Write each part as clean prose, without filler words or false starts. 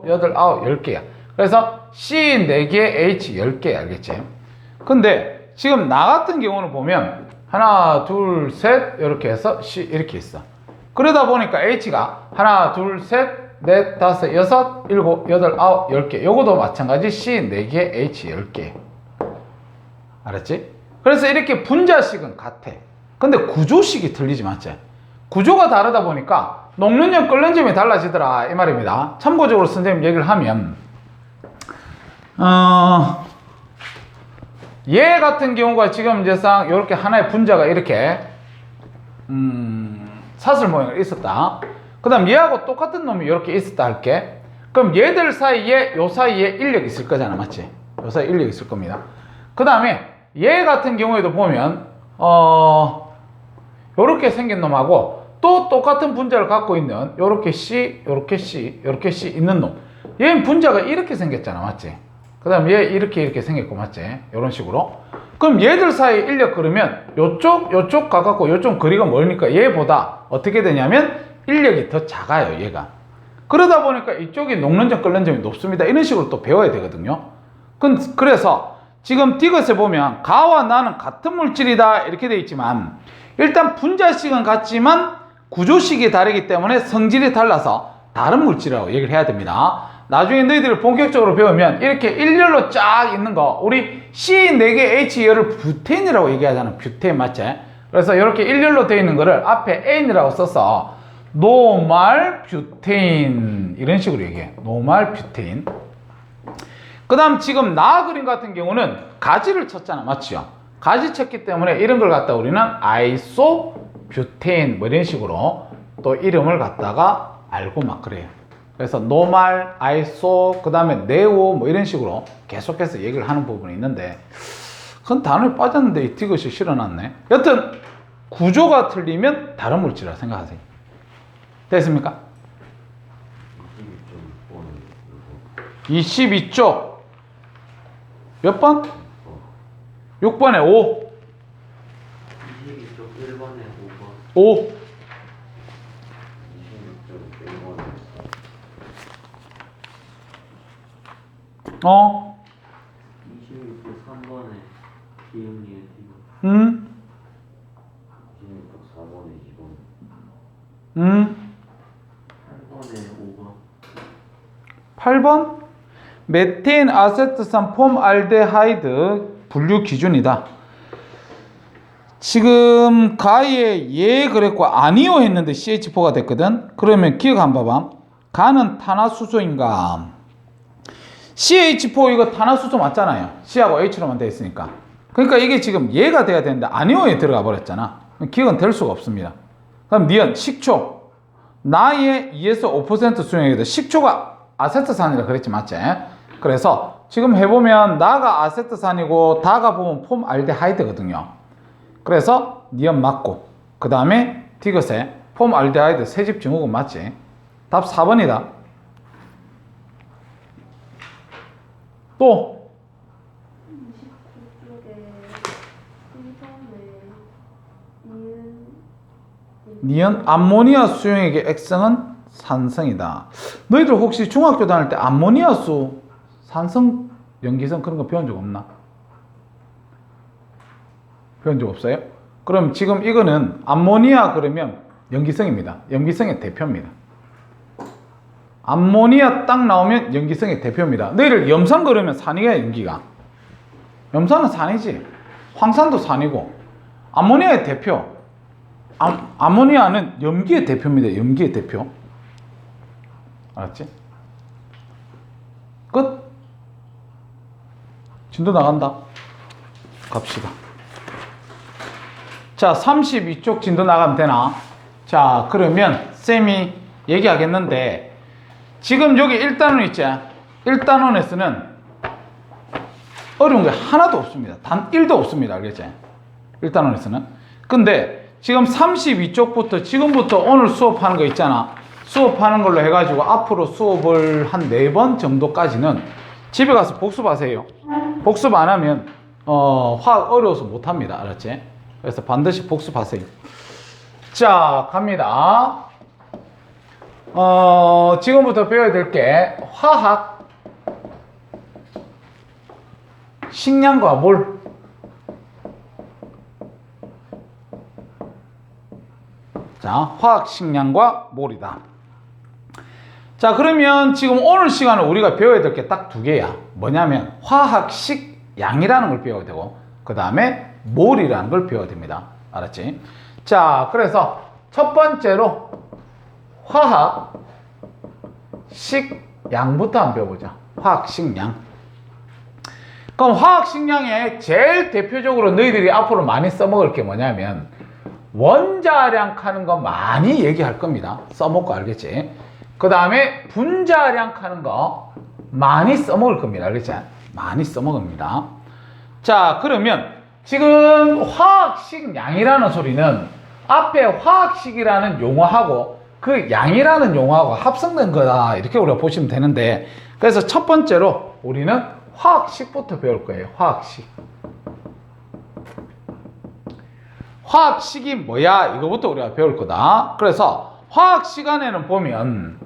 8, 10개야. 그래서 C 4개, H 10개, 알겠지? 근데 지금 나 같은 경우는 보면 하나, 둘, 셋 이렇게 해서 C 이렇게 있어. 그러다 보니까 H가 하나, 둘, 셋, 넷, 다섯, 여섯, 일곱, 여덟, 아홉, 10개. 요거도 마찬가지 C 4개, H 10개. 알았지? 그래서 이렇게 분자식은 같아. 근데 구조식이 틀리지, 맞지? 구조가 다르다 보니까 녹는 점, 끓는 점이 달라지더라, 이 말입니다. 참고적으로 선생님 얘기를 하면 얘 같은 경우가 지금 이제상 이렇게 하나의 분자가 이렇게 사슬 모양이 있었다. 그 다음 얘하고 똑같은 놈이 이렇게 있었다 할게. 그럼 얘들 사이에 요 사이에 인력이 있을 거잖아, 맞지? 요 사이에 인력이 있을 겁니다. 그 다음에 얘 같은 경우에도 보면 요렇게 생긴 놈하고 또 똑같은 분자를 갖고 있는 요렇게 C, 요렇게 C, 요렇게 C 있는 놈. 얘는 분자가 이렇게 생겼잖아, 맞지? 그 다음 얘 이렇게 생겼고, 맞지? 요런 식으로. 그럼 얘들 사이 인력 그러면 요쪽 가깝고 요쪽 거리가 멀으니까 얘보다 어떻게 되냐면 인력이 더 작아요, 얘가. 그러다 보니까 이쪽이 녹는 점, 끓는 점이 높습니다. 이런 식으로 또 배워야 되거든요. 그래서 지금 디귿에 보면 가와 나는 같은 물질이다 이렇게 되어 있지만 일단 분자식은 같지만 구조식이 다르기 때문에 성질이 달라서 다른 물질이라고 얘기를 해야 됩니다. 나중에 너희들이 본격적으로 배우면 이렇게 일렬로 쫙 있는 거 우리 C 4개 H 열을 뷰테인이라고 얘기하잖아. 뷰테인, 맞지? 그래서 이렇게 일렬로 되어 있는 거를 앞에 N이라고 써서 노말 뷰테인 이런 식으로 얘기해. 노말 뷰테인. 그 다음 지금 나 그림 같은 경우는 가지를 쳤잖아, 맞죠? 가지 쳤기 때문에 이런 걸 갖다 우리는 아이소 뷰테인 뭐 이런 식으로 또 이름을 갖다가 알고 막 그래요. 그래서 노말, 아이소, 그 다음에 네오 뭐 이런 식으로 계속해서 얘기를 하는 부분이 있는데 그건 단어에 빠졌는데 이 디귿이 실어놨네. 여튼 구조가 틀리면 다른 물질이라 생각하세요. 됐습니까? 22쪽 몇 번? 6번에 5. 22쪽 1번에 5번. 5. 26쪽 1번에 26쪽 3번에 기흥리에 디귿. 26쪽 4번에 2번. 8번에 5번. 8번 메테인 아세트산 폼알데하이드 분류 기준이다. 지금 가에 예 그랬고 아니오 했는데 CH4가 됐거든. 그러면 기억 한번 봐봐. 가는 탄화수소인가? CH4 이거 탄화수소 맞잖아요. C하고 H로만 되어 있으니까. 그러니까 이게 지금 예가 돼야 되는데 아니오에 들어가 버렸잖아. 기억은 될 수가 없습니다. 그럼 니은 식초. 나의 2에서 5% 수용액이다. 식초가 아세트산이라 그랬지, 맞지? 그래서 지금 해보면 나가 아세트산이고 다가 보면 폼알데하이드거든요. 그래서 니은 맞고 그 다음에 디귿에 폼알데하이드 세집 증후군 맞지? 답 4번이다. 또 29쪽에 1번에 니은 암모니아 수용액의 액성은 산성이다. 너희들 혹시 중학교 다닐 때 암모니아수 산성 염기성 그런 거 배운 적 없나? 배운 적 없어요? 그럼 지금 이거는 암모니아 그러면 염기성입니다. 염기성의 대표입니다. 암모니아 딱 나오면 염기성의 대표입니다. 너희들 염산 그러면 산이야, 염기가? 염산은 산이지. 황산도 산이고. 암모니아의 대표. 암모니아는 염기의 대표입니다. 염기의 대표. 알았지? 끝. 진도 나간다. 갑시다. 자, 32쪽 진도 나가면 되나? 자, 그러면 쌤이 얘기하겠는데 지금 여기 1단원 있지? 1단원에서는 어려운 게 하나도 없습니다. 단 1도 없습니다. 알겠지? 1단원에서는. 근데 지금 32쪽부터 지금부터 오늘 수업하는 거 있잖아. 수업하는 걸로 해가지고 앞으로 수업을 한 4번 정도까지는 집에 가서 복습하세요. 복습 안 하면 화학 어려워서 못합니다. 알았지? 그래서 반드시 복습하세요. 자, 갑니다. 지금부터 배워야 될 게 화학, 식량과 몰. 자, 화학, 식량과 몰이다. 자, 그러면 지금 오늘 시간에 우리가 배워야 될 게 딱 두 개야. 뭐냐면 화학식 양이라는 걸 배워야 되고, 그 다음에 몰이라는 걸 배워야 됩니다. 알았지? 자, 그래서 첫 번째로 화학 식량부터 한번 배워보자. 화학 식량. 그럼 화학 식량에 제일 대표적으로 너희들이 앞으로 많이 써먹을 게 뭐냐면 원자량 하는 거 많이 얘기할 겁니다. 써먹고 알겠지? 그 다음에 분자량 하는 거 많이 써먹을 겁니다. 알겠지? 많이 써먹습니다. 자, 그러면 지금 화학식량이라는 소리는 앞에 화학식이라는 용어하고 그 양이라는 용어하고 합성된 거다. 이렇게 우리가 보시면 되는데, 그래서 첫 번째로 우리는 화학식부터 배울 거예요. 화학식. 화학식이 뭐야? 이거부터 우리가 배울 거다. 그래서 화학 시간에는 보면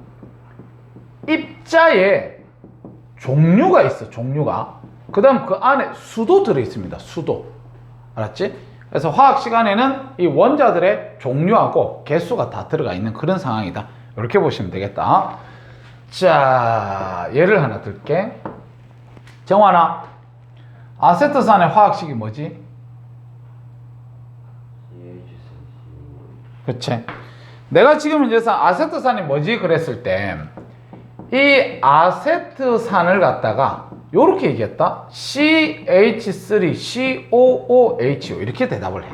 입자에 종류가 있어. 종류가. 그 다음 그 안에 수도 들어있습니다. 수도. 알았지? 그래서 화학 시간에는 이 원자들의 종류하고 개수가 다 들어가 있는 그런 상황이다. 이렇게 보시면 되겠다. 자, 예를 하나 들게. 정환아, 아세트산의 화학식이 뭐지? 그치? 내가 지금 이제 아세트산이 뭐지? 그랬을 때 이 아세트산을 갖다가 요렇게 얘기했다. CH3COOHO 이렇게 대답을 해.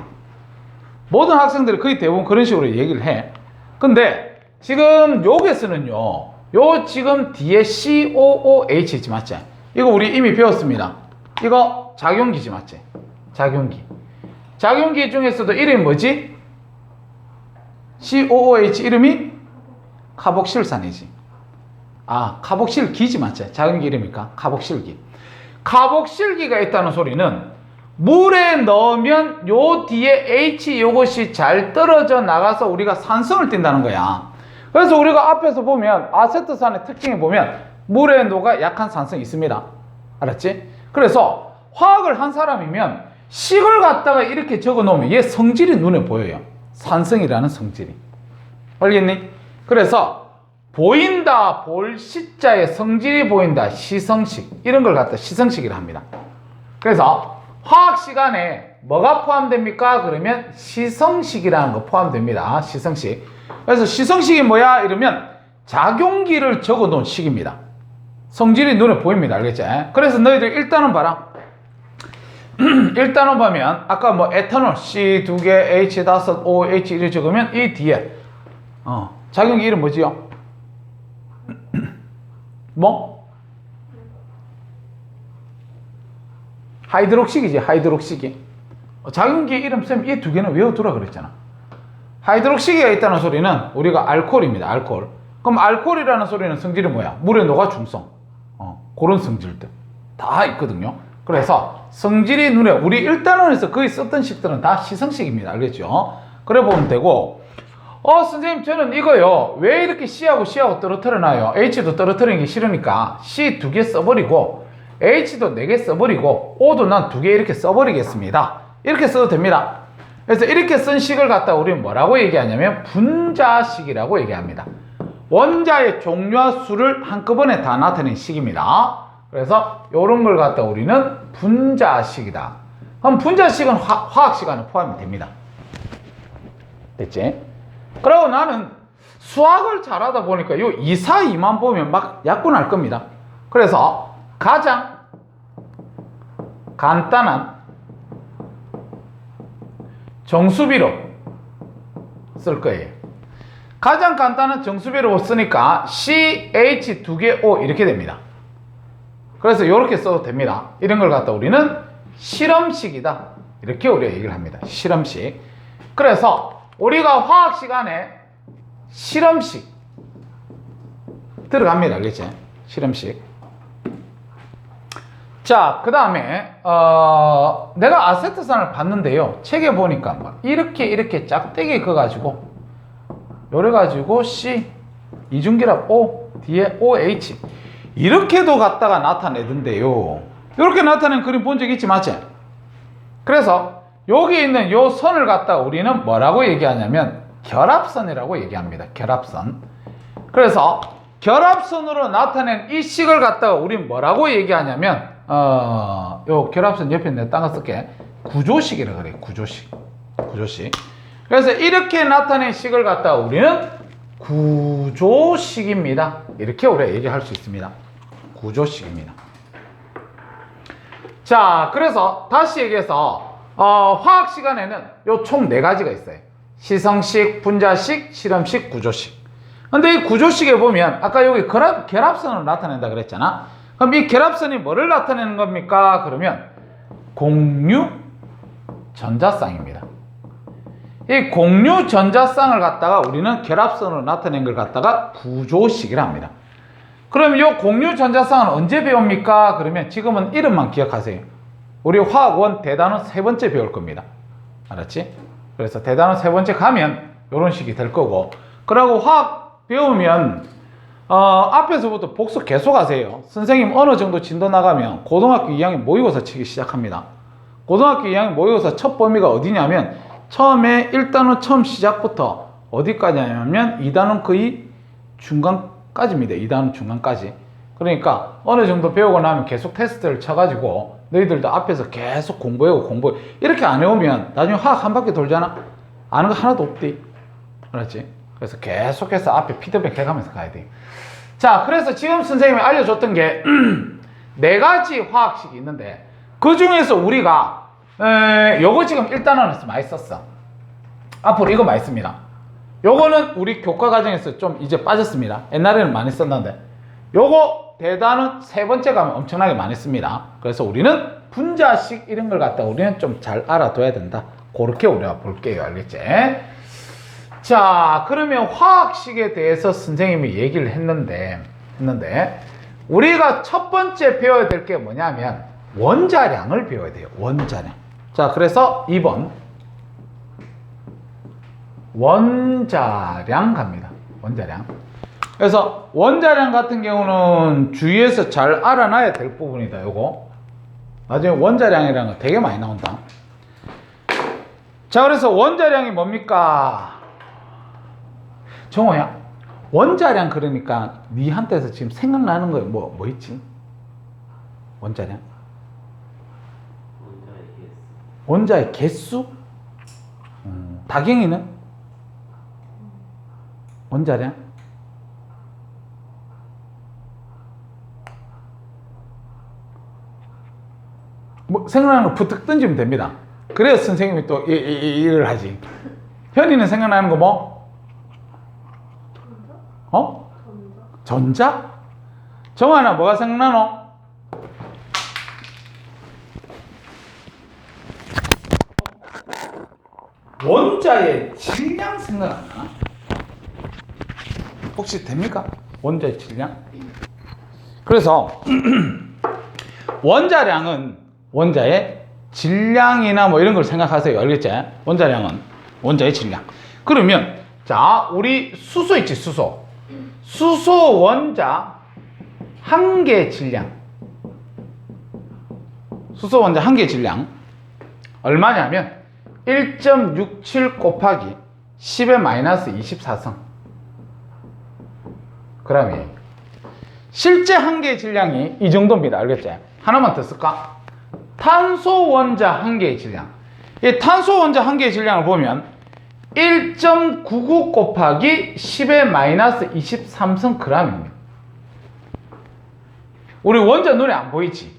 모든 학생들이 거의 대부분 그런 식으로 얘기를 해. 근데 지금 여기서는요, 요 지금 뒤에 COOH 있지, 맞지? 이거 우리 이미 배웠습니다. 이거 작용기지, 맞지? 작용기. 작용기 중에서도 이름이 뭐지? COOH 이름이 카복실산이지. 아, 카복실기지, 맞지? 작용기 이름이니까 카복실기. 카복실기가 있다는 소리는 물에 넣으면 요 뒤에 H 요것이 잘 떨어져 나가서 우리가 산성을 띈다는 거야. 그래서 우리가 앞에서 보면 아세트산의 특징에 보면 물에 녹아 약한 산성이 있습니다. 알았지? 그래서 화학을 한 사람이면 식을 갖다가 이렇게 적어 놓으면 얘 성질이 눈에 보여요. 산성이라는 성질이. 알겠니? 그래서 보인다, 볼 시자의 성질이 보인다, 시성식. 이런 걸 갖다 시성식이라 합니다. 그래서 화학 시간에 뭐가 포함됩니까? 그러면 시성식이라는 거 포함됩니다. 시성식. 그래서 시성식이 뭐야? 이러면 작용기를 적어 놓은 식입니다. 성질이 눈에 보입니다. 알겠지? 그래서 너희들 일단은 봐라. 일단은 보면 아까 뭐 에탄올 C 2개 H 5 OH 이렇게 적으면 이 뒤에 작용기 이름 뭐지요? 뭐? 하이드록식이지. 하이드록식이. 작용기 이름 쌤 이 두 개는 외워두라 그랬잖아. 하이드록식이가 있다는 소리는 우리가 알코올입니다. 알코올. 그럼 알코올이라는 소리는 성질이 뭐야? 물에 녹아 중성. 그런 성질들 다 있거든요. 그래서 성질이 눈에 우리 1단원에서 거의 썼던 식들은 다 시성식입니다. 알겠죠? 그래 보면 되고, 선생님 저는 이거요 왜 이렇게 C하고 C하고 떨어뜨려놔요? H도 떨어뜨리는 게 싫으니까 C 2개 써버리고 H도 4개 써버리고 O도 난 2개 이렇게 써버리겠습니다. 이렇게 써도 됩니다. 그래서 이렇게 쓴 식을 갖다 우리는 뭐라고 얘기하냐면 분자식이라고 얘기합니다. 원자의 종류와 수를 한꺼번에 다 나타낸 식입니다. 그래서 이런 걸 갖다 우리는 분자식이다. 그럼 분자식은 화학 시간에 포함이 됩니다. 됐지? 그리고 나는 수학을 잘하다 보니까 요 2, 4, 2만 보면 막 약분할 겁니다. 그래서 가장 간단한 정수비로 쓸 거예요. 가장 간단한 정수비로 쓰니까 CH 2개 O 이렇게 됩니다. 그래서 이렇게 써도 됩니다. 이런 걸 갖다 우리는 실험식이다. 이렇게 우리가 얘기를 합니다. 실험식. 그래서 우리가 화학 시간에 실험식 들어갑니다. 알겠지? 실험식. 자, 그 다음에 내가 아세트산을 봤는데요. 책에 보니까 막 이렇게 짝대기 그어가지고 요래가지고 C 이중결합 O 뒤에 OH 이렇게도 갖다가 나타내던데요. 이렇게 나타낸 그림 본 적 있지 맞지? 그래서 여기 있는 요 선을 갖다가 우리는 뭐라고 얘기하냐면 결합선이라고 얘기합니다. 결합선. 그래서 결합선으로 나타낸 이 식을 갖다가 우리는 뭐라고 얘기하냐면 요 결합선 옆에 내가 딴 거 쓸게. 구조식이라 그래. 구조식. 그래서 이렇게 나타낸 식을 갖다가 우리는 구조식입니다. 이렇게 우리가 얘기할 수 있습니다. 구조식입니다. 자, 그래서 다시 얘기해서 화학 시간에는 요 총 4가지가 있어요. 시성식, 분자식, 실험식, 구조식. 근데 이 구조식에 보면 아까 여기 결합선을 나타낸다 그랬잖아. 그럼 이 결합선이 뭐를 나타내는 겁니까? 그러면 공유 전자쌍입니다. 이 공유 전자쌍을 갖다가 우리는 결합선으로 나타낸 걸 갖다가 구조식이라 합니다. 그럼 이 공유 전자쌍은 언제 배웁니까? 그러면 지금은 이름만 기억하세요. 우리 화학원 대단원 3번째 배울 겁니다. 알았지? 그래서 대단원 3번째 가면 이런 식이 될 거고, 그러고 화학 배우면 앞에서부터 복습 계속 하세요. 선생님 어느 정도 진도 나가면 고등학교 2학년 모의고사 치기 시작합니다. 고등학교 2학년 모의고사 첫 범위가 어디냐면 처음에 1단원 처음 시작부터 어디까지 하냐면 2단원 거의 중간까지입니다. 2단원 중간까지. 그러니까 어느 정도 배우고 나면 계속 테스트를 쳐가지고 너희들도 앞에서 계속 공부해 이렇게 안 해오면 나중에 화학 한 바퀴 돌잖아. 아는 거 하나도 없대. 알았지? 그래서 계속해서 앞에 피드백 해가면서 가야 돼요. 자, 그래서 지금 선생님이 알려줬던 게 4가지 화학식이 있는데 그 중에서 우리가 요거 지금 1단원에서 많이 썼어. 앞으로 이거 많이 씁니다. 요거는 우리 교과 과정에서 좀 이제 빠졌습니다. 옛날에는 많이 썼는데 요거 대단원 3번째 가면 엄청나게 많이 씁니다. 그래서 우리는 분자식 이런 걸 갖다 우리는 좀 잘 알아둬야 된다. 그렇게 우리가 볼게요. 알겠지? 자, 그러면 화학식에 대해서 선생님이 얘기를 했는데 우리가 첫 번째 배워야 될 게 뭐냐면 원자량을 배워야 돼요. 원자량. 자, 그래서 2번 원자량 갑니다. 원자량. 그래서 원자량 같은 경우는 주위에서 잘 알아놔야 될 부분이다. 요거 나중에 원자량이라는 거 되게 많이 나온다. 자, 그래서 원자량이 뭡니까? 정호야, 원자량 그러니까 니한테서 지금 생각나는 거 뭐 있지? 원자량? 원자의 개수? 다경이는? 원자량? 뭐 생각나는 거 부탁 던지면 됩니다. 그래야 선생님이 또 일을 하지. 현이는 생각나는 거 뭐? 전자? 정환아, 뭐가 생각나노? 원자의 질량 생각나나? 혹시 됩니까? 원자의 질량? 그래서 원자량은 원자의 질량이나 뭐 이런 걸 생각하세요. 알겠지? 원자량은 원자의 질량. 그러면 자, 우리 수소 있지, 수소. 수소 원자 한 개 질량. 수소 원자 한 개 질량 얼마냐면 1.67 곱하기 10의 마이너스 24성 g이에요. 실제 한 개의 질량이 이 정도입니다. 알겠지? 하나만 더 쓸까? 탄소 원자 한 개의 질량. 이 탄소 원자 한 개의 질량을 보면 1.99 곱하기 10의 마이너스 23성 g입니다. 우리 원자 눈에 안 보이지?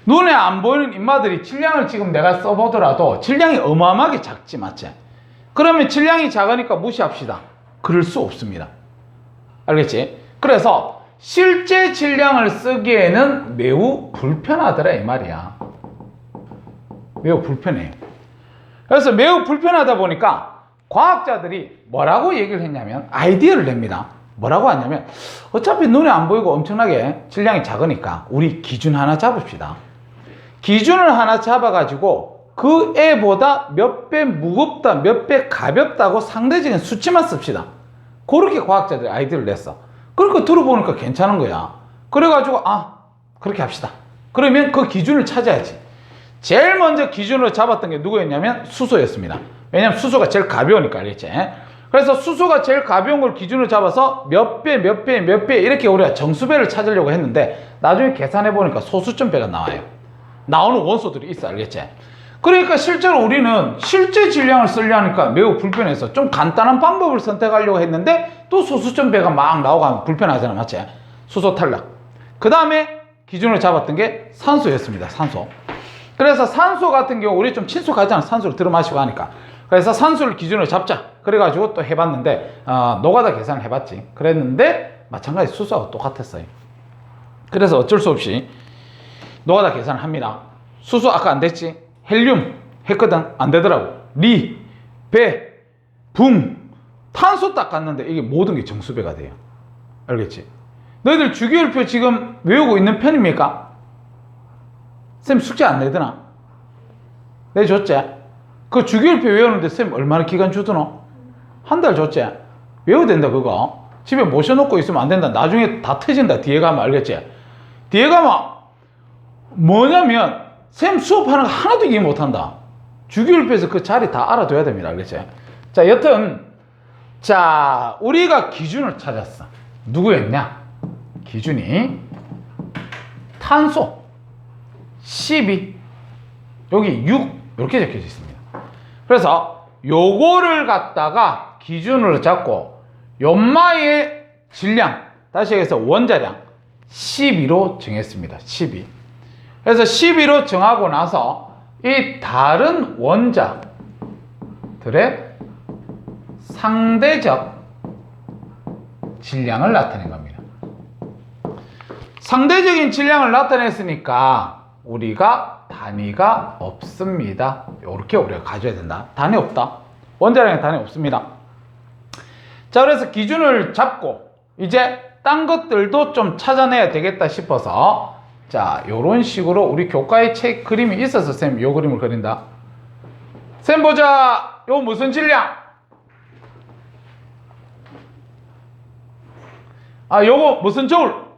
눈에 안 보이는 인마들이 질량을 지금 내가 써보더라도 질량이 어마어마하게 작지, 맞지? 그러면 질량이 작으니까 무시합시다. 그럴 수 없습니다. 알겠지? 그래서 실제 질량을 쓰기에는 매우 불편하더라 이 말이야. 매우 불편해요. 그래서 매우 불편하다 보니까 과학자들이 뭐라고 얘기를 했냐면 아이디어를 냅니다. 뭐라고 하냐면 어차피 눈에 안 보이고 엄청나게 질량이 작으니까 우리 기준 하나 잡읍시다. 기준을 하나 잡아가지고 그 애보다 몇 배 무겁다, 몇 배 가볍다고 상대적인 수치만 씁시다. 그렇게 과학자들이 아이디어를 냈어. 그러니까 들어보니까 괜찮은 거야. 그래가지고 그렇게 합시다. 그러면 그 기준을 찾아야지. 제일 먼저 기준으로 잡았던 게 누구였냐면 수소였습니다. 왜냐면 수소가 제일 가벼우니까, 알겠지? 그래서 수소가 제일 가벼운 걸 기준으로 잡아서 몇 배 이렇게 우리가 정수배를 찾으려고 했는데 나중에 계산해 보니까 소수점배가 나와요. 나오는 원소들이 있어, 알겠지? 그러니까 실제로 우리는 실제 질량을 쓰려니까 매우 불편해서 좀 간단한 방법을 선택하려고 했는데 또 소수점배가 막 나오고 불편하잖아, 맞지? 수소 탈락. 그 다음에 기준으로 잡았던 게 산소였습니다. 산소. 그래서 산소 같은 경우 우리 좀 친숙하잖아, 산소를 들어 마시고 하니까. 그래서 산소를 기준으로 잡자 그래가지고 또 해봤는데 노가다 계산을 해봤지. 그랬는데 마찬가지 수소하고 똑같았어요. 그래서 어쩔 수 없이 노가다 계산을 합니다. 수소 아까 안 됐지? 헬륨 했거든. 안 되더라고. 리, 배, 붕, 탄소 딱 갔는데 이게 모든 게 정수배가 돼요. 알겠지? 너희들 주기율표 지금 외우고 있는 편입니까? 쌤 숙제 안 내드나? 내줬지? 그 주기율표 외우는데 쌤 얼마나 기간 주드노? 한 달 줬지? 외워야 된다 그거. 집에 모셔놓고 있으면 안 된다. 나중에 다 터진다. 뒤에 가면 알겠지? 뒤에 가면 뭐냐면 쌤 수업하는 거 하나도 이해 못한다. 주기율표에서 그 자리 다 알아둬야 됩니다. 알겠지? 자, 여튼 자, 우리가 기준을 찾았어. 누구였냐? 기준이 탄소 12, 여기 6 이렇게 적혀져 있습니다. 그래서 요거를 갖다가 기준으로 잡고 연마의 질량, 다시 얘기해서 원자량 12로 정했습니다. 12. 그래서 12로 정하고 나서 이 다른 원자들의 상대적 질량을 나타낸 겁니다. 상대적인 질량을 나타냈으니까 우리가 단위가 없습니다. 이렇게 우리가 가져야 된다. 단위 없다. 원자량에 단위 없습니다. 자, 그래서 기준을 잡고 이제 딴 것들도 좀 찾아내야 되겠다 싶어서 자, 요런 식으로 우리 교과의 책 그림이 있어서 쌤 요 그림을 그린다. 쌤 보자. 요 무슨 질량? 요거 무슨 저울?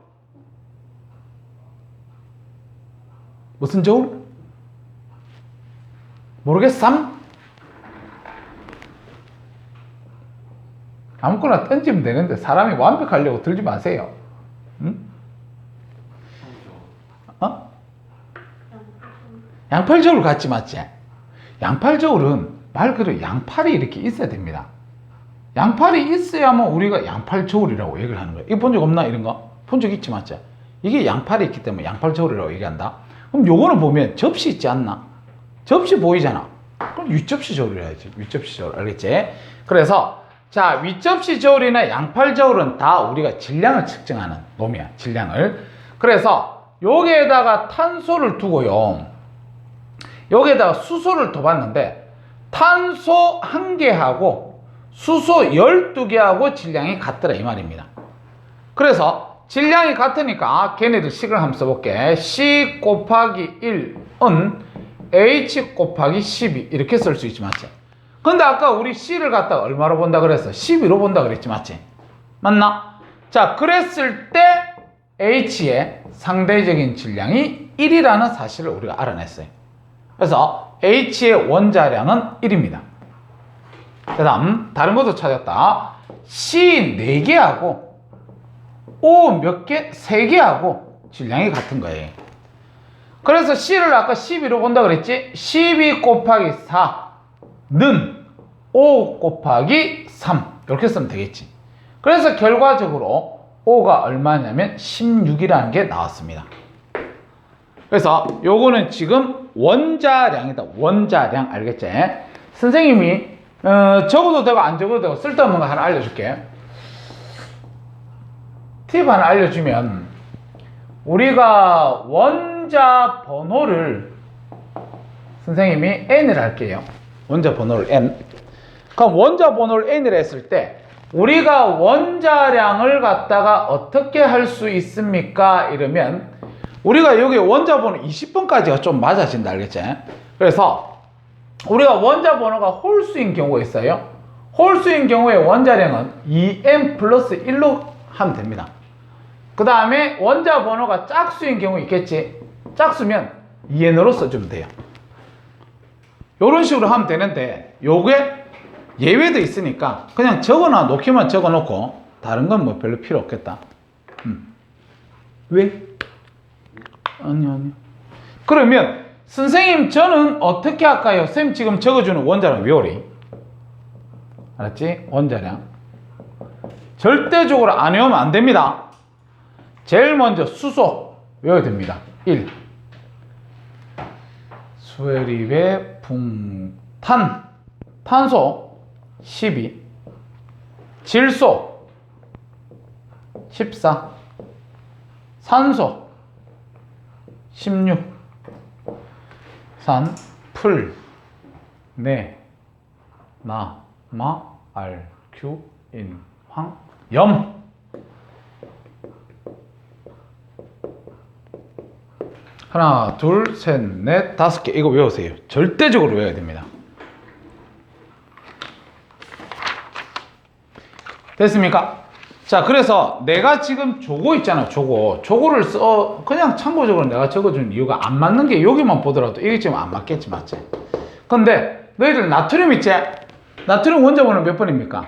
무슨 저울? 모르겠삼? 아무거나 던지면 되는데 사람이 완벽하려고 들지 마세요. 응? 양팔 저울 같지, 맞지? 양팔 저울은 말 그대로 양팔이 이렇게 있어야 됩니다. 양팔이 있어야만 우리가 양팔 저울이라고 얘기를 하는 거예요. 이거 본 적 없나, 이런 거? 본 적 있지, 맞지? 이게 양팔이 있기 때문에 양팔 저울이라고 얘기한다. 그럼 요거는 보면 접시 있지 않나? 접시 보이잖아. 그럼 윗접시 저울이라 해야지. 윗접시 저울, 알겠지? 그래서 자, 윗접시 저울이나 양팔 저울은 다 우리가 질량을 측정하는 놈이야. 질량을. 그래서 여기에다가 탄소를 두고요, 여기에다가 수소를 둬봤는데 탄소 1개하고 수소 12개하고 질량이 같더라, 이 말입니다. 그래서 질량이 같으니까 걔네들 식을 한번 써볼게. C 곱하기 1은 H 곱하기 12 이렇게 쓸 수 있지, 맞지? 근데 아까 우리 C를 갖다가 얼마로 본다 그랬어? 12로 본다 그랬지, 맞지? 맞나? 자, 그랬을 때 H의 상대적인 질량이 1이라는 사실을 우리가 알아냈어요. 그래서 H의 원자량은 1입니다. 그 다음 다른 것도 찾았다. C 4개하고 O 몇 개? 3개하고 질량이 같은 거예요. 그래서 C를 아까 12로 본다 그랬지? 12 곱하기 4는 5 곱하기 3 이렇게 쓰면 되겠지. 그래서 결과적으로 O가 얼마냐면 16이라는 게 나왔습니다. 그래서 요거는 지금 원자량이다. 원자량, 알겠지? 선생님이 적어도 되고 안 적어도 되고 쓸데없는 거 하나 알려줄게. 팁 하나 알려주면, 우리가 원자 번호를 선생님이 n을 할게요. 원자 번호를 n. 그럼 원자 번호를 n을 했을 때 우리가 원자량을 갖다가 어떻게 할 수 있습니까? 이러면 우리가 여기 원자 번호 20번까지가 좀 맞아진다, 알겠지? 그래서 우리가 원자 번호가 홀수인 경우가 있어요. 홀수인 경우에 원자량은 2n 플러스 1로 하면 됩니다. 그 다음에 원자 번호가 짝수인 경우 있겠지. 짝수면 2n으로 써주면 돼요. 이런 식으로 하면 되는데 요게 예외도 있으니까 그냥 적어놔 놓기만 적어놓고 다른 건 뭐 별로 필요 없겠다. 왜? 아니. 그러면 선생님 저는 어떻게 할까요? 쌤 지금 적어주는 원자량 외우리. 알았지? 원자량 절대적으로 안 외우면 안 됩니다. 제일 먼저 수소 외워야 됩니다. 1. 수에립의 붕탄 탄소 12. 질소 14. 산소 16. 산, 풀, 네, 나, 마, 알, 규, 인, 황, 염. 하나, 둘, 셋, 넷, 다섯 개. 이거 외우세요. 절대적으로 외워야 됩니다. 됐습니까? 자, 그래서 내가 지금 조고 있잖아, 조고를 그냥 참고적으로 내가 적어준 이유가 안 맞는 게 여기만 보더라도 이게 지금 안 맞겠지, 맞지? 근데 너희들 나트륨 있지? 나트륨 원자번호 몇 번입니까?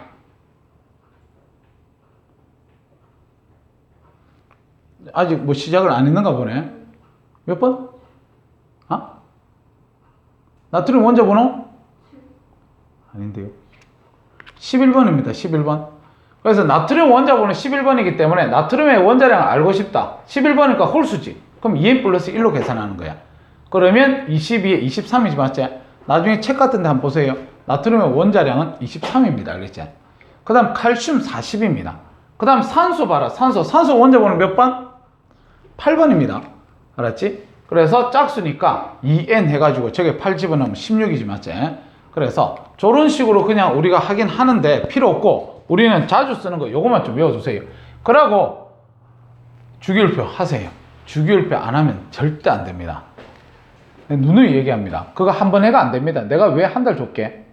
아직 뭐 시작을 안 했는가 보네. 몇 번? 나트륨 원자번호? 아닌데요. 11번입니다, 11번. 그래서 나트륨 원자번호 11번이기 때문에 나트륨의 원자량을 알고 싶다. 11번이니까 홀수지. 그럼 2n 플러스 1로 계산하는 거야. 그러면 22에 23이지, 맞지? 나중에 책 같은 데 한번 보세요. 나트륨의 원자량은 23입니다. 알겠지? 그 다음 칼슘 40입니다. 그 다음 산소 봐라. 산소 원자번호 몇 번? 8번입니다. 알았지? 그래서 짝수니까 2n 해가지고 저게 8 집어넣으면 16이지, 맞지? 그래서 저런 식으로 그냥 우리가 하긴 하는데 필요 없고 우리는 자주 쓰는 거 요것만 좀 외워주세요. 그러고 주기율표 하세요. 주기율표 안 하면 절대 안 됩니다. 누누이 얘기합니다. 그거 한 번 해가 안 됩니다. 내가 왜 한 달 줬게?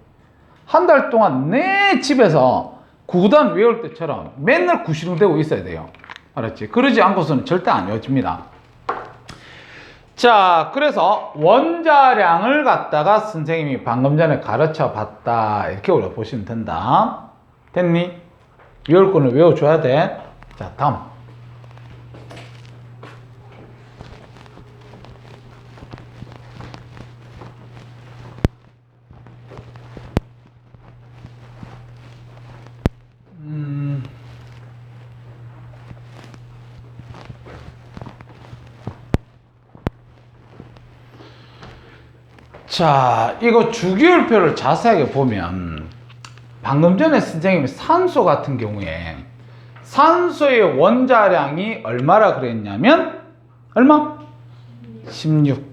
한 달 동안 내 집에서 구단 외울 때처럼 맨날 구시렁대고 있어야 돼요. 알았지? 그러지 않고서는 절대 안 외워집니다. 자, 그래서 원자량을 갖다가 선생님이 방금 전에 가르쳐 봤다. 이렇게 우리가 보시면 된다. 됐니? 외울 거는 외워줘야 돼. 자, 다음. 자, 이거 주기율표를 자세하게 보면 방금 전에 선생님이 산소 같은 경우에 산소의 원자량이 얼마라 그랬냐면 얼마? 16.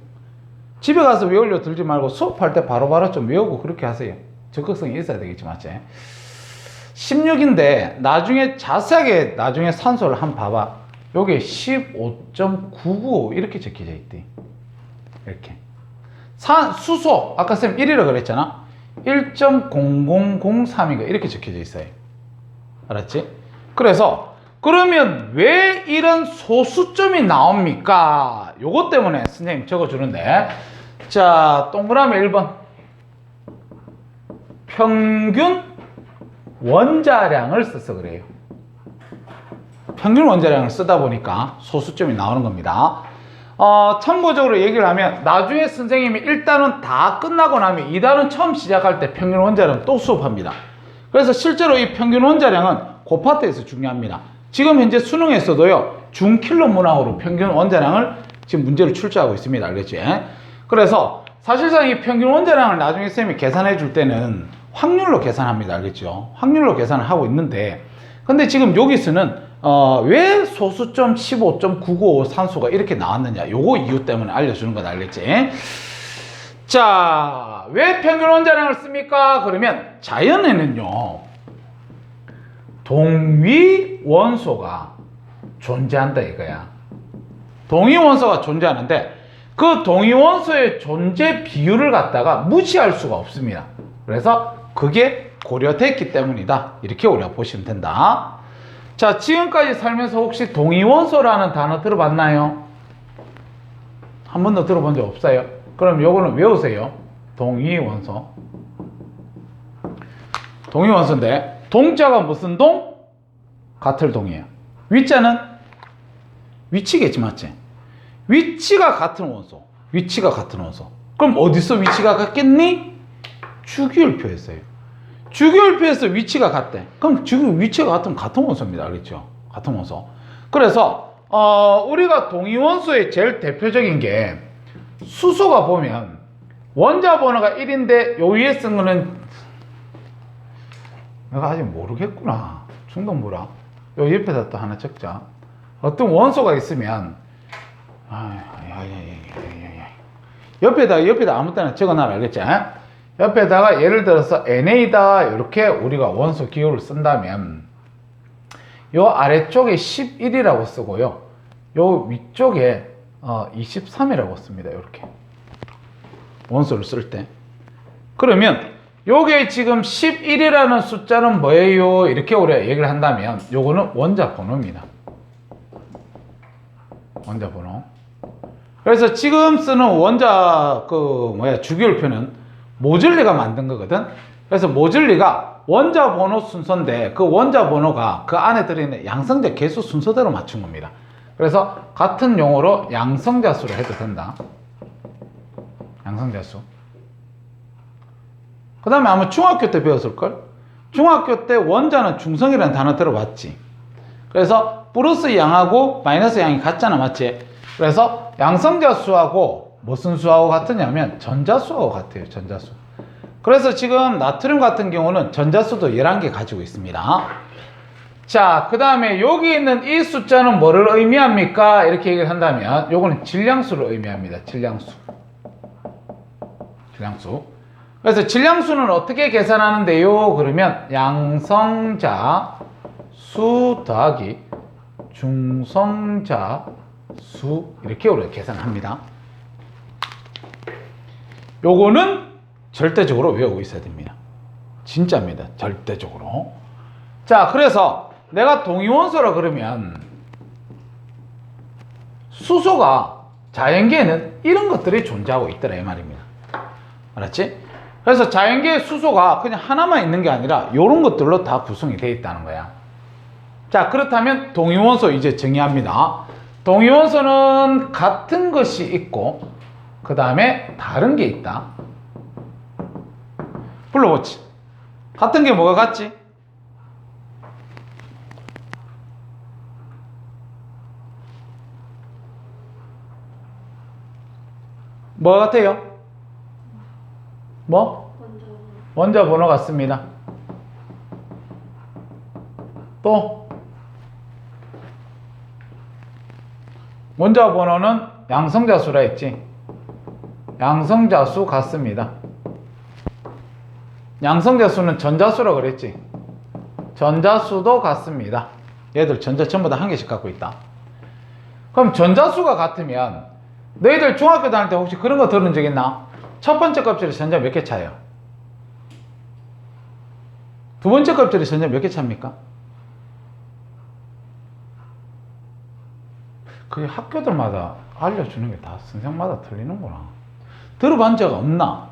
집에 가서 외우려 들지 말고 수업할 때 바로바로 좀 외우고 그렇게 하세요. 적극성이 있어야 되겠지, 맞지? 16인데 나중에 자세하게 나중에 산소를 한번 봐봐. 요게 15.995 이렇게 적혀져 있대. 이렇게. 수소 아까 쌤 1이라 그랬잖아. 1.0003인가 이렇게 적혀져 있어요. 알았지? 그래서 그러면 왜 이런 소수점이 나옵니까? 요것 때문에 선생님 적어주는데, 자, 동그라미 1번 평균 원자량을 써서 그래요. 평균 원자량을 쓰다 보니까 소수점이 나오는 겁니다. 참고적으로 얘기를 하면 나중에 선생님이 1단원 다 끝나고 나면 2단원 처음 시작할 때 평균 원자량 또 수업합니다. 그래서 실제로 이 평균 원자량은 고파트에서 중요합니다. 지금 현재 수능에서도요 중킬로 문항으로 평균 원자량을 지금 문제를 출제하고 있습니다. 알겠지? 그래서 사실상 이 평균 원자량을 나중에 쌤이 계산해 줄 때는 확률로 계산합니다. 알겠죠? 확률로 계산을 하고 있는데, 근데 지금 여기서는 왜 소수점 15.995 산소가 이렇게 나왔느냐, 요거 이유 때문에 알려주는 건 알겠지? 자, 왜 평균 원자량을 씁니까? 그러면 자연에는요 동위 원소가 존재한다 이거야. 동위 원소가 존재하는데 그 동위 원소의 존재 비율을 갖다가 무시할 수가 없습니다. 그래서 그게 고려됐기 때문이다. 이렇게 우리가 보시면 된다. 자, 지금까지 살면서 혹시 동위원소라는 단어 들어봤나요? 한 번도 들어본 적 없어요? 그럼 요거는 외우세요. 동위원소. 동위원소인데 동자가 무슨 동? 같을 동이에요. 위자는 위치겠지, 맞지? 위치가 같은 원소. 위치가 같은 원소. 그럼 어디서 위치가 같겠니? 주기율표에서요. 주기율표에서 위치가 같대. 그럼 지금 위치가 같으면 같은 원소입니다. 알겠죠? 같은 원소. 그래서 우리가 동위원소의 제일 대표적인 게 수소가 보면 원자 번호가 1인데 요 위에 쓴 거는 내가 아직 모르겠구나. 중동 뭐라? 요 옆에다 또 하나 적자. 어떤 원소가 있으면 옆에다 아무 때나 적어놔라. 알겠지? 옆에다가 예를 들어서 NA다 이렇게 우리가 원소 기호를 쓴다면 요 아래쪽에 11이라고 쓰고요. 요 위쪽에 23이라고 씁니다. 이렇게 원소를 쓸 때. 그러면 요게 지금 11이라는 숫자는 뭐예요? 이렇게 우리가 얘기를 한다면 요거는 원자 번호입니다. 원자 번호. 그래서 지금 쓰는 원자 주기율표는 모즐리가 만든 거거든. 그래서 모즐리가 원자 번호 순서인데 그 원자 번호가 그 안에 들어있는 양성자 개수 순서대로 맞춘 겁니다. 그래서 같은 용어로 양성자수로 해도 된다. 양성자수. 그 다음에 아마 중학교 때 배웠을걸? 중학교 때 원자는 중성이라는 단어 들어봤지. 그래서 플러스 양하고 마이너스 양이 같잖아, 맞지? 그래서 양성자수하고 무슨 수하고 같으냐면 전자수하고 같아요. 전자수. 그래서 지금 나트륨 같은 경우는 전자수도 11개 가지고 있습니다. 자, 그 다음에 여기 있는 이 숫자는 뭐를 의미합니까? 이렇게 얘기를 한다면 요거는 질량수를 의미합니다. 질량수. 질량수. 그래서 질량수는 어떻게 계산하는데요? 그러면 양성자 수 더하기 중성자 수 이렇게 우리가 계산합니다. 요거는 절대적으로 외우고 있어야 됩니다. 진짜입니다. 절대적으로. 자, 그래서 내가 동위원소라 그러면 수소가 자연계에는 이런 것들이 존재하고 있더라 이 말입니다. 알았지? 그래서 자연계의 수소가 그냥 하나만 있는 게 아니라 이런 것들로 다 구성이 되어 있다는 거야. 자, 그렇다면 동위원소 이제 정의합니다. 동위원소는 같은 것이 있고 그 다음에 다른 게 있다. 불러보지. 같은 게 뭐가 같지? 뭐가 같아요? 뭐? 원자 번호 같습니다. 또 원자 번호는 양성자수라 했지. 양성자수 같습니다. 양성자수는 전자수라 그랬지. 전자수도 같습니다. 얘들 전자 전부 다 한 개씩 갖고 있다. 그럼 전자수가 같으면 너희들 중학교 다닐 때 혹시 그런 거 들은 적 있나? 첫 번째 껍질에 전자 몇 개 차요? 두 번째 껍질에 전자 몇 개 찹니까? 그게 학교들마다 알려주는 게 다 선생마다 틀리는구나. 들어본 적 없나?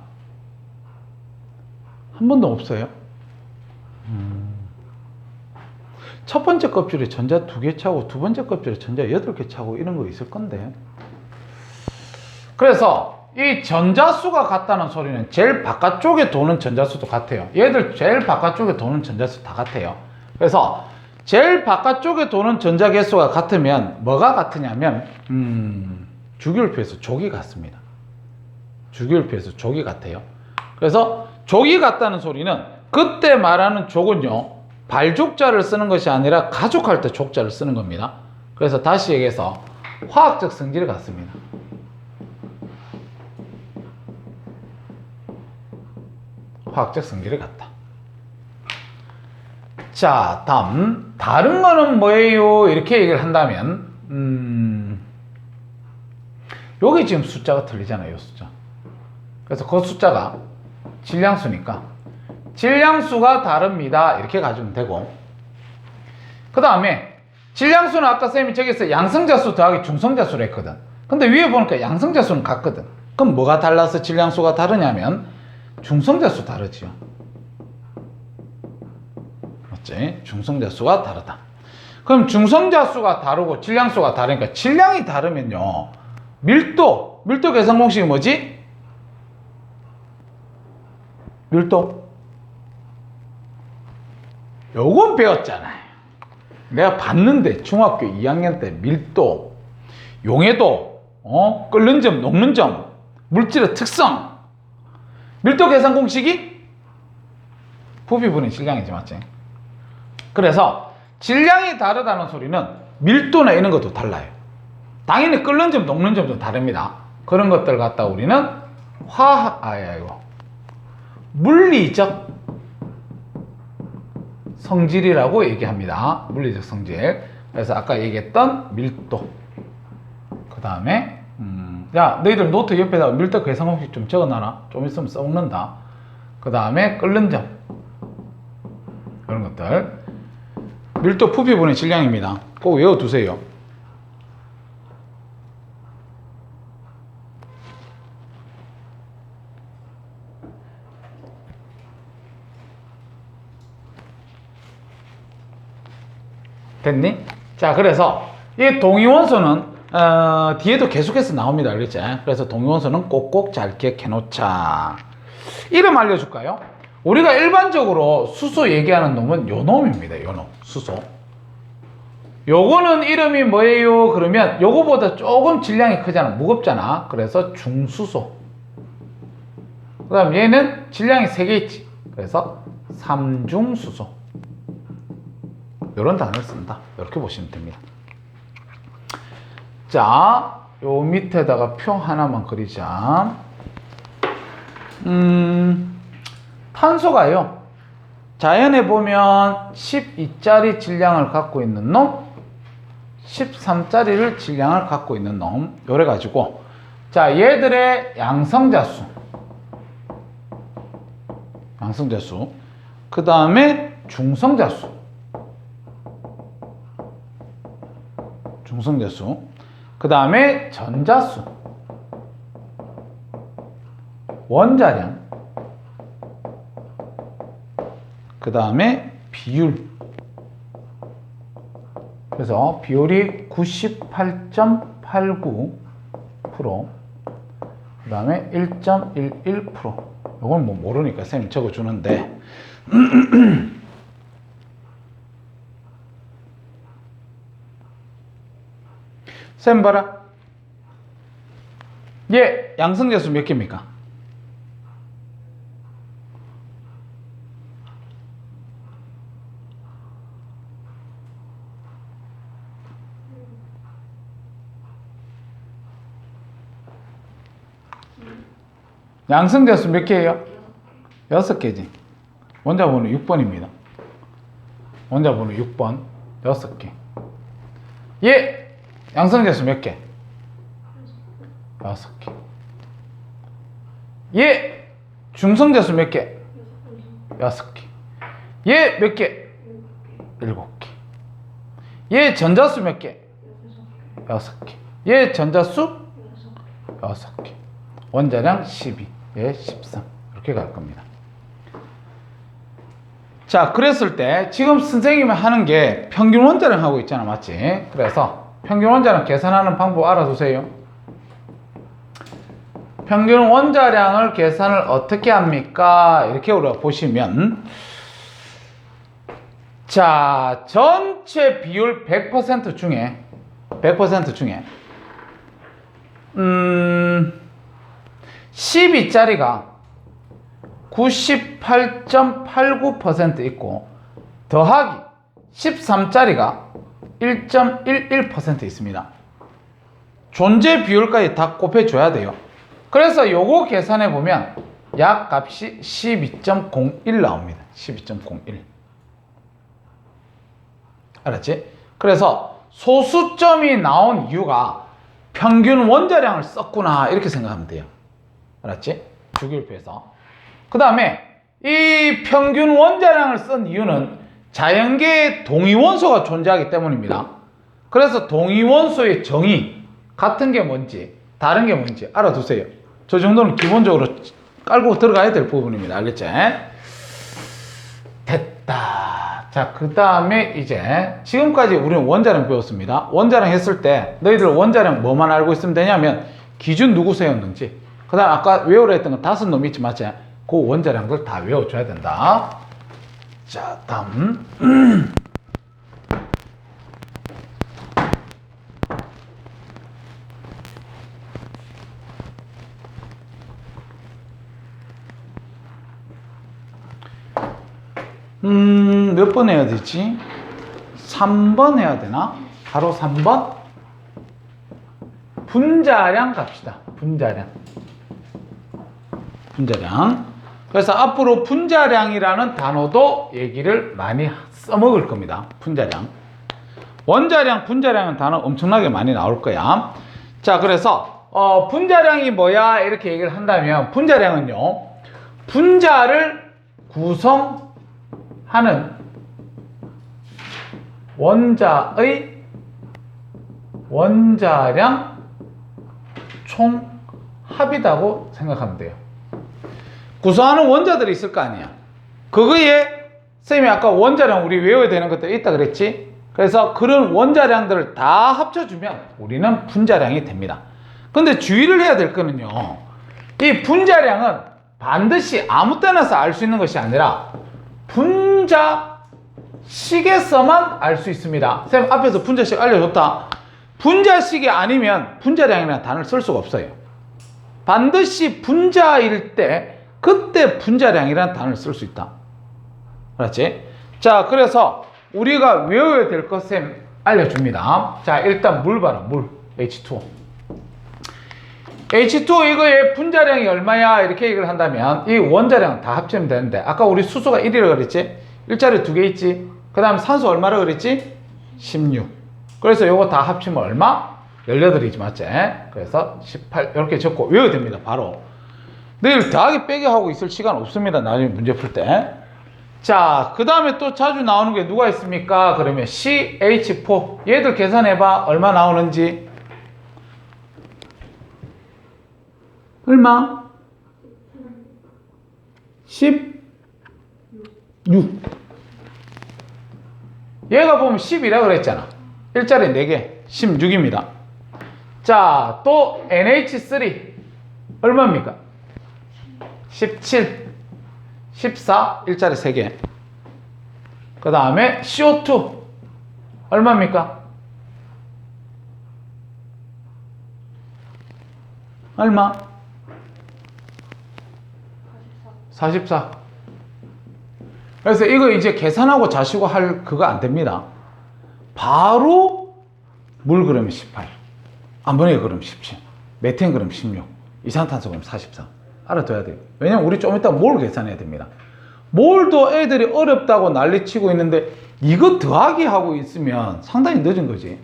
한 번도 없어요? 첫 번째 껍질에 전자 2개 차고 두 번째 껍질에 전자 8개 차고 이런 거 있을 건데. 그래서 이 전자수가 같다는 소리는 제일 바깥쪽에 도는 전자수도 같아요. 얘들 제일 바깥쪽에 도는 전자수 다 같아요. 그래서 제일 바깥쪽에 도는 전자 개수가 같으면 뭐가 같으냐면 주기율표에서 족이 같습니다. 주기율표에서 족이 같아요. 그래서 족이 같다는 소리는 그때 말하는 족은요 발족자를 쓰는 것이 아니라 가족할 때 족자를 쓰는 겁니다. 그래서 다시 얘기해서 화학적 성질이 같습니다. 화학적 성질이 같다. 자, 다음 다른 거는 뭐예요? 이렇게 얘기를 한다면 여기 지금 숫자가 틀리잖아요. 이 숫자. 그래서 그 숫자가 질량수니까 질량수가 다릅니다. 이렇게 가지면 되고, 그 다음에 질량수는 아까 쌤이 저기서 양성자수 더하기 중성자수를 했거든. 근데 위에 보니까 양성자수는 같거든. 그럼 뭐가 달라서 질량수가 다르냐면 중성자수 다르지요. 맞지? 중성자수가 다르다. 그럼 중성자수가 다르고 질량수가 다르니까 질량이 다르면요, 밀도 계산 공식이 뭐지? 밀도. 요건 배웠잖아요. 내가 봤는데 중학교 2학년 때 밀도, 용해도, 끓는 점, 녹는 점, 물질의 특성. 밀도 계산 공식이 부피분의 질량이지, 맞지? 그래서 질량이 다르다는 소리는 밀도나 이런 것도 달라요. 당연히 끓는 점, 녹는 점도 다릅니다. 그런 것들 갖다 우리는 물리적 성질이라고 얘기합니다. 물리적 성질. 그래서 아까 얘기했던 밀도. 그 다음에 야, 너희들 노트 옆에다가 밀도 계산 공식 좀 적어놔라. 좀 있으면 써먹는다. 그 다음에 끓는 점, 그런 것들. 밀도 부피분의 질량입니다. 꼭 외워두세요. 됐니? 자, 그래서 이 동위원소는 뒤에도 계속해서 나옵니다. 그렇지? 그래서 동위원소는 꼭꼭 잘 기억해 놓자. 이름 알려줄까요? 우리가 일반적으로 수소 얘기하는 놈은 요 놈입니다. 요 놈, 수소. 요거는 이름이 뭐예요? 그러면 요거보다 조금 질량이 크잖아. 무겁잖아. 그래서 중수소. 그 다음 얘는 질량이 3개 있지. 그래서 삼중수소. 이런 단어를 쓴다. 이렇게 보시면 됩니다. 자, 요 밑에다가 표 하나만 그리자. 탄소가요, 자연에 보면 12짜리 질량을 갖고 있는 놈, 13짜리를 질량을 갖고 있는 놈, 요래 가지고, 자, 얘들의 양성자수, 그 다음에 중성자수, 그 다음에 전자수, 원자량, 그 다음에 비율. 그래서 비율이 98.89%, 그 다음에 1.11%. 이건 뭐 모르니까 쌤이 적어주는데 쌤 봐라. 얘 양성자수 몇 개입니까? 양성자수 몇 개예요? 6개지. 원자번호 6번입니다. 원자번호 6번 6개. 얘 양성자수 몇 개? 6개. 얘 중성자수 몇 개? 6개. 얘 몇 개? 7개. 얘 전자수 몇 개? 6개. 얘 전자수 6개. 원자량 12, 얘 13. 이렇게 갈 겁니다. 자, 그랬을 때 지금 선생님이 하는 게 평균 원자량 하고 있잖아, 맞지? 그래서 평균 원자량 계산하는 방법 알아두세요. 평균 원자량을 계산을 어떻게 합니까? 이렇게 우리가 보시면, 자, 전체 비율 100% 중에 12짜리가 98.89% 있고 더하기 13짜리가 1.11% 있습니다. 존재 비율까지 다 곱해줘야 돼요. 그래서 요거 계산해 보면 약 값이 12.01 나옵니다. 12.01. 알았지? 그래서 소수점이 나온 이유가 평균 원자량을 썼구나, 이렇게 생각하면 돼요. 알았지? 주기율표에서. 그 다음에 이 평균 원자량을 쓴 이유는 자연계에 동위원소가 존재하기 때문입니다. 그래서 동위원소의 정의, 같은 게 뭔지 다른 게 뭔지 알아두세요. 저 정도는 기본적으로 깔고 들어가야 될 부분입니다. 알겠지? 됐다. 자, 그 다음에 이제 지금까지 우리는 원자량 배웠습니다. 원자량 했을 때 너희들 원자량 뭐만 알고 있으면 되냐면 기준 누구 세웠는지, 그 다음 아까 외우라 했던 거 5놈 있지 맞지? 그 원자량들 다 외워줘야 된다. 자, 다음 몇 번 해야 되지? 3번 해야 되나? 바로 3번? 분자량 갑시다. 분자량. 그래서 앞으로 분자량이라는 단어도 얘기를 많이 써먹을 겁니다. 분자량. 원자량, 분자량은 단어 엄청나게 많이 나올 거야. 자, 그래서 분자량이 뭐야? 이렇게 얘기를 한다면 분자량은요, 분자를 구성하는 원자의 원자량 총합이라고 생각하면 돼요. 구성하는 원자들이 있을 거 아니야. 그거에 쌤이 아까 원자량 우리 외워야 되는 것도 있다 그랬지. 그래서 그런 원자량들을 다 합쳐주면 우리는 분자량이 됩니다. 근데 주의를 해야 될 거는요, 이 분자량은 반드시 아무 때나서 알 수 있는 것이 아니라 분자식에서만 알 수 있습니다. 쌤 앞에서 분자식 알려줬다. 분자식이 아니면 분자량이라는 단어를 쓸 수가 없어요. 반드시 분자일 때 그때 분자량이라는 단어를 쓸 수 있다. 그렇지? 자, 그래서 우리가 외워야 될 것 쌤 알려줍니다. 자, 일단 물 봐라. 물. H2O. H2O 이거의 분자량이 얼마야? 이렇게 얘기를 한다면 이 원자량 다 합치면 되는데, 아까 우리 수소가 1이라고 그랬지? 일자리 2개 있지? 그 다음 산소 얼마라고 그랬지? 16. 그래서 요거 다 합치면 얼마? 18이지 맞지? 그래서 18 이렇게 적고 외워야 됩니다. 바로. 내일 더하기 빼기 하고 있을 시간 없습니다. 나중에 문제 풀 때. 자, 그 다음에 또 자주 나오는 게 누가 있습니까? 그러면 CH4. 얘들 계산해봐. 얼마 나오는지. 얼마? 16. 얘가 보면 10이라 그랬잖아. 일자리 4개. 16입니다. 자, 또 NH3. 얼마입니까? 17. 14. 일자리 3개. 그 다음에 CO2. 얼마입니까? 얼마? 44. 그래서 이거 이제 계산하고 자시고 할 그거 안 됩니다. 바로 물 그램이 18. 암모니아 그램 17. 메탄 그램 16. 이산탄소 그램 44. 알아둬야 돼요. 왜냐면 우리 좀 이따 몰 계산해야 됩니다. 몰도 애들이 어렵다고 난리치고 있는데 이거 더하기 하고 있으면 상당히 늦은 거지.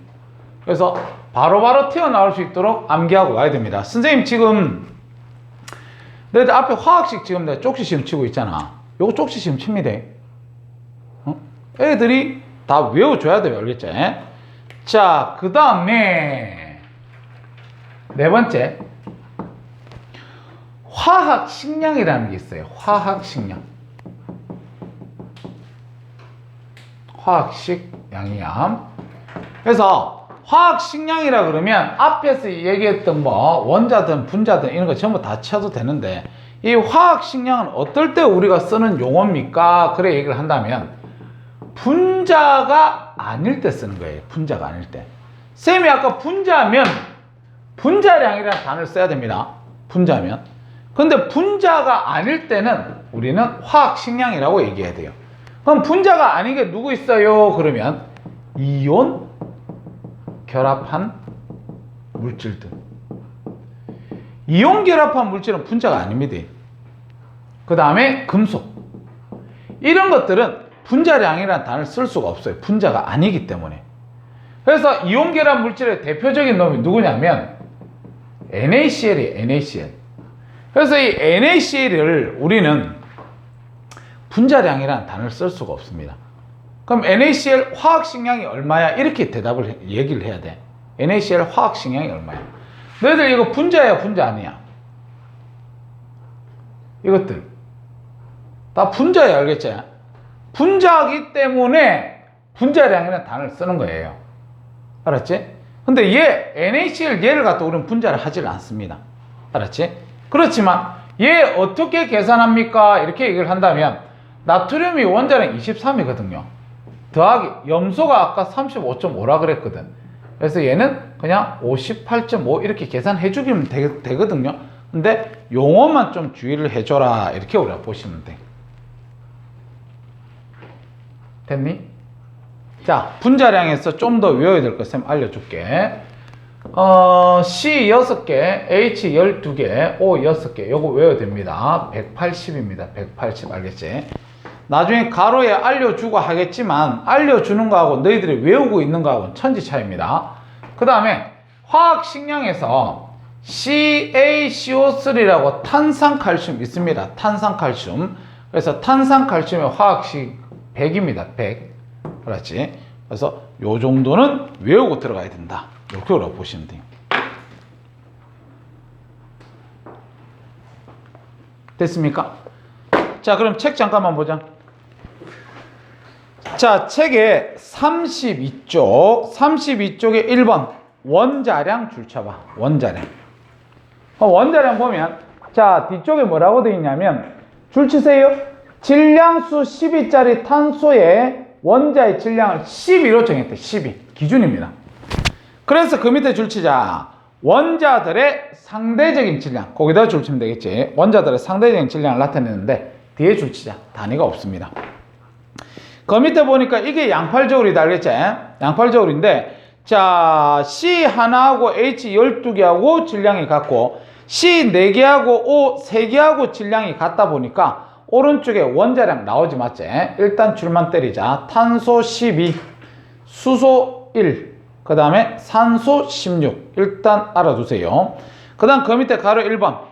그래서 바로바로 튀어나올 수 있도록 암기하고 가야 됩니다. 선생님 지금 너희들 앞에 화학식 지금 내가 쪽지 시험 치고 있잖아. 요거 쪽지 시험 칩니다. 애들이 다 외워줘야 돼요. 알겠지? 자, 그 다음에 네 번째, 화학식량이라는 게 있어요. 화학식량. 화학식량이야. 그래서 화학식량이라 그러면 앞에서 얘기했던 뭐 원자든 분자든 이런 거 전부 다 쳐도 되는데, 이 화학식량은 어떨 때 우리가 쓰는 용어입니까? 그래 얘기를 한다면 분자가 아닐 때 쓰는 거예요. 분자가 아닐 때. 쌤이 아까 분자면 분자량이라는 단어를 써야 됩니다. 분자면. 근데 분자가 아닐 때는 우리는 화학식량이라고 얘기해야 돼요. 그럼 분자가 아닌 게 누구 있어요? 그러면 이온 결합한 물질들. 이온 결합한 물질은 분자가 아닙니다. 그 다음에 금속. 이런 것들은 분자량이라는 단어를 쓸 수가 없어요. 분자가 아니기 때문에. 그래서 이온 결합 물질의 대표적인 놈이 누구냐면 NaCl이에요. NaCl. 그래서 이 NaCl을 우리는 분자량이라는 단어를 쓸 수가 없습니다. 그럼 NaCl 화학식량이 얼마야? 이렇게 얘기를 해야 돼. NaCl 화학식량이 얼마야? 너희들 이거 분자야, 분자 아니야? 이것들 다 분자야, 알겠지? 분자이기 때문에 분자량이라는 단어를 쓰는 거예요. 알았지? 근데 얘 NaCl 얘를 갖다 우리는 분자를 하질 않습니다. 알았지? 그렇지만 얘 어떻게 계산합니까? 이렇게 얘기를 한다면 나트륨이 원자량 23이거든요. 더하기 염소가 아까 35.5라 그랬거든. 그래서 얘는 그냥 58.5 이렇게 계산해 주기면 되거든요. 근데 용어만 좀 주의를 해줘라, 이렇게 우리가 보시면 돼. 됐니? 자, 분자량에서 좀 더 외워야 될 것 쌤 알려줄게. C 6개, H 12개, O 6개. 요거 외워야 됩니다. 180입니다. 180, 알겠지? 나중에 가로에 알려주고 하겠지만 알려주는 거하고 너희들이 외우고 있는 거하고는 천지 차이입니다. 그 다음에 화학식량에서 CaCO3라고 탄산칼슘 있습니다. 탄산칼슘. 그래서 탄산칼슘의 화학식 100입니다. 100. 그렇지? 그래서 요 정도는 외우고 들어가야 된다. 이렇게 우리가 보시면 돼요. 됐습니까? 자, 그럼 책 잠깐만 보자. 자, 책에 32쪽에 1번 원자량 줄쳐봐. 원자량. 원자량 보면 자, 뒤쪽에 뭐라고 되어 있냐면 줄치세요. 질량수 12짜리 탄소의 원자의 질량을 12로 정했대. 12 기준입니다. 그래서 그 밑에 줄치자. 원자들의 상대적인 질량, 거기다 줄치면 되겠지. 원자들의 상대적인 질량을 나타내는데 뒤에 줄치자. 단위가 없습니다. 그 밑에 보니까 이게 양팔저울이다, 알겠지? 양팔저울인데, 자, C 하나하고 H 12개하고 질량이 같고, C 4개하고 O 3개하고 질량이 같다 보니까, 오른쪽에 원자량 나오지, 맞지? 일단 줄만 때리자. 탄소 12, 수소 1, 그 다음에 산소 16. 일단 알아두세요. 그 다음 그 밑에 가로 1번.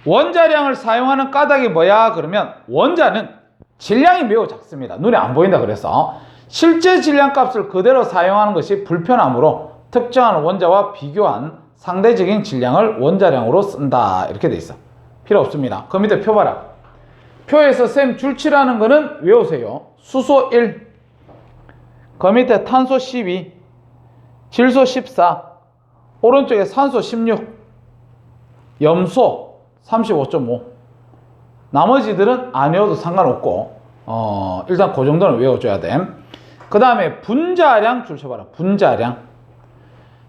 원자량을 사용하는 까닭이 뭐야? 그러면 원자는 질량이 매우 작습니다. 눈에 안 보인다 그래서 실제 질량 값을 그대로 사용하는 것이 불편하므로 특정한 원자와 비교한 상대적인 질량을 원자량으로 쓴다. 이렇게 돼 있어. 필요 없습니다. 그 밑에 표 봐라. 표에서 쌤 줄치라는 거는 외우세요. 수소 1, 그 밑에 탄소 12, 질소 14, 오른쪽에 산소 16, 염소 35.5. 나머지들은 안 외워도 상관없고 일단 그 정도는 외워줘야 돼. 그 다음에 분자량 줄쳐봐라. 분자량.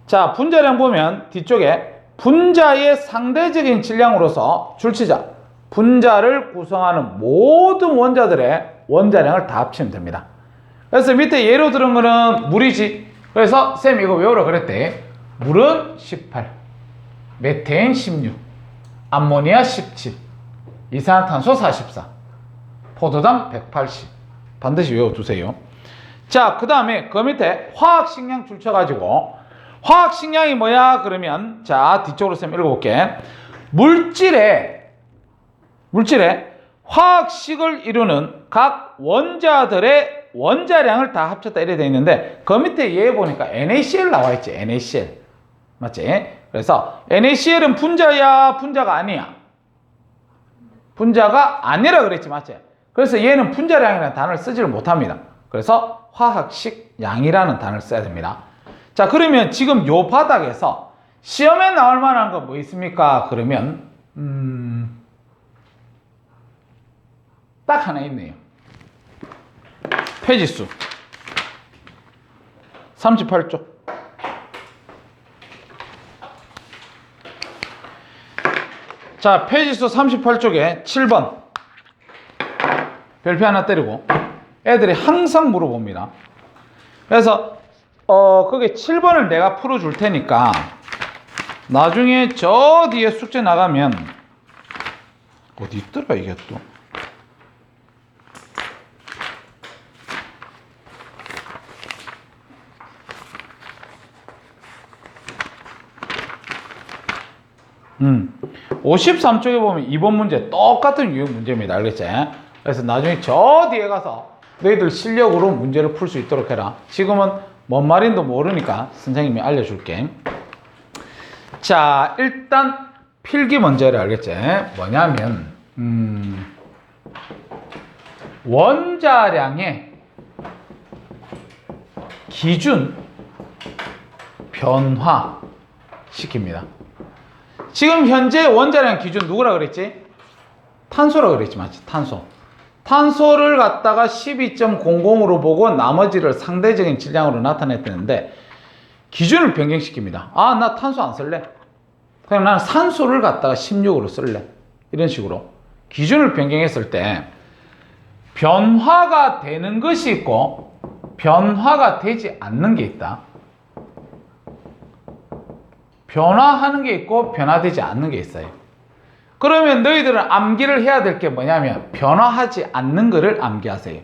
자, 분자량 보면 뒤쪽에 분자의 상대적인 질량으로서 줄치자. 분자를 구성하는 모든 원자들의 원자량을 다 합치면 됩니다. 그래서 밑에 예로 들은 거는 물이지. 그래서 쌤 이거 외우라 그랬대. 물은 18, 메테인 16, 암모니아 17, 이산화탄소 44, 포도당 180. 반드시 외워두세요. 자, 그 다음에 그 밑에 화학식량 줄쳐가지고 화학식량이 뭐야? 그러면 자, 뒤쪽으로 쌤 읽어볼게. 물질에 화학식을 이루는 각 원자들의 원자량을 다 합쳤다 이래 돼 있는데 그 밑에 얘 보니까 NaCl 나와 있지. NaCl 맞지? 그래서 NaCl은 분자야, 분자가 아니야? 분자가 아니라 그랬지, 맞지? 그래서 얘는 분자량이라는 단어를 쓰지를 못합니다. 그래서 화학식 양이라는 단어를 써야 됩니다. 자, 그러면 지금 요 바닥에서 시험에 나올 만한 거 뭐 있습니까? 그러면 딱 하나 있네요. 페이지수 38쪽. 자, 페이지수 38쪽에 7번 별표 하나 때리고 애들이 항상 물어봅니다. 그래서 그게 7번을 내가 풀어줄 테니까 나중에 저 뒤에 숙제 나가면 어디 있더라 이게 또. 음. 53쪽에 보면 2번 문제 똑같은 유형 문제입니다. 알겠지? 그래서 나중에 저 뒤에 가서 너희들 실력으로 문제를 풀 수 있도록 해라. 지금은 뭔 말인도 모르니까 선생님이 알려줄게. 자, 일단 필기 문제를 알겠지? 뭐냐면 원자량의 기준 변화 시킵니다. 지금 현재 원자량 기준 누구라 그랬지? 탄소라 그랬지, 맞지? 탄소. 탄소를 갖다가 12.00으로 보고 나머지를 상대적인 질량으로 나타냈다는데 기준을 변경시킵니다. 아, 나 탄소 안 쓸래. 그냥 나는 산소를 갖다가 16으로 쓸래. 이런 식으로 기준을 변경했을 때 변화가 되는 것이 있고 변화가 되지 않는 게 있다. 변화하는 게 있고 변화되지 않는 게 있어요. 그러면 너희들은 암기를 해야 될 게 뭐냐면 변화하지 않는 거를 암기하세요.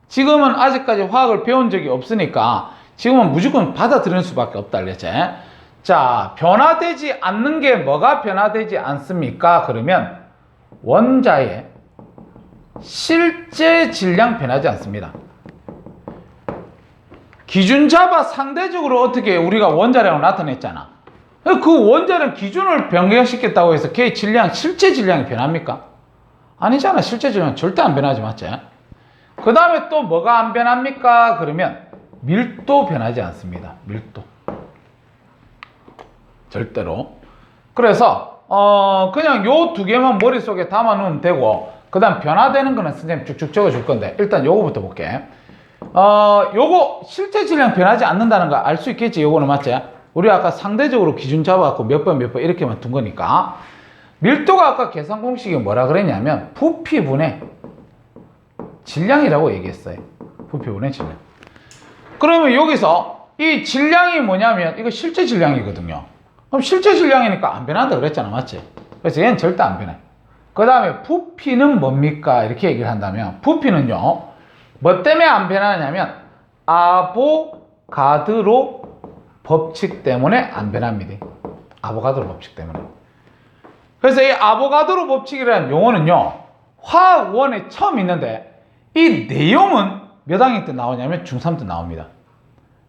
지금은 아직까지 화학을 배운 적이 없으니까 지금은 무조건 받아들이는 수밖에 없다 그랬지. 자, 변화되지 않는 게 뭐가 변화되지 않습니까? 그러면 원자의 실제 질량 변하지 않습니다. 기준 잡아 상대적으로 어떻게 우리가 원자량을 나타냈잖아. 그 원자량 기준을 변경시켰다고 해서 걔의 질량, 실제 질량이 변합니까? 아니잖아. 실제 질량은 절대 안 변하지, 맞지? 그 다음에 또 뭐가 안 변합니까? 그러면 밀도 변하지 않습니다. 밀도. 절대로. 그래서 그냥 요 두 개만 머릿속에 담아 놓으면 되고 그 다음 변화되는 거는 선생님 쭉쭉 적어줄 건데 일단 요거부터 볼게. 요거 실제 질량 변하지 않는다는 거 알 수 있겠지? 요거는 맞지? 우리 아까 상대적으로 기준 잡아갖고 몇 번 이렇게만 둔 거니까. 밀도가 아까 계산 공식이 뭐라 그랬냐면 부피분의 질량이라고 얘기했어요. 부피분의 질량. 그러면 여기서 이 질량이 뭐냐면 이거 실제 질량이거든요. 그럼 실제 질량이니까 안 변한다 그랬잖아, 맞지? 그래서 얘는 절대 안 변해. 그 다음에 부피는 뭡니까? 이렇게 얘기를 한다면 부피는요 뭐 때문에 안 변하냐면 아보가드로 법칙 때문에 안 변합니다. 아보가드로 법칙 때문에. 그래서 이 아보가드로 법칙이라는 용어는요 화학원에 처음 있는데 이 내용은 몇 학년 때 나오냐면 중3 때 나옵니다.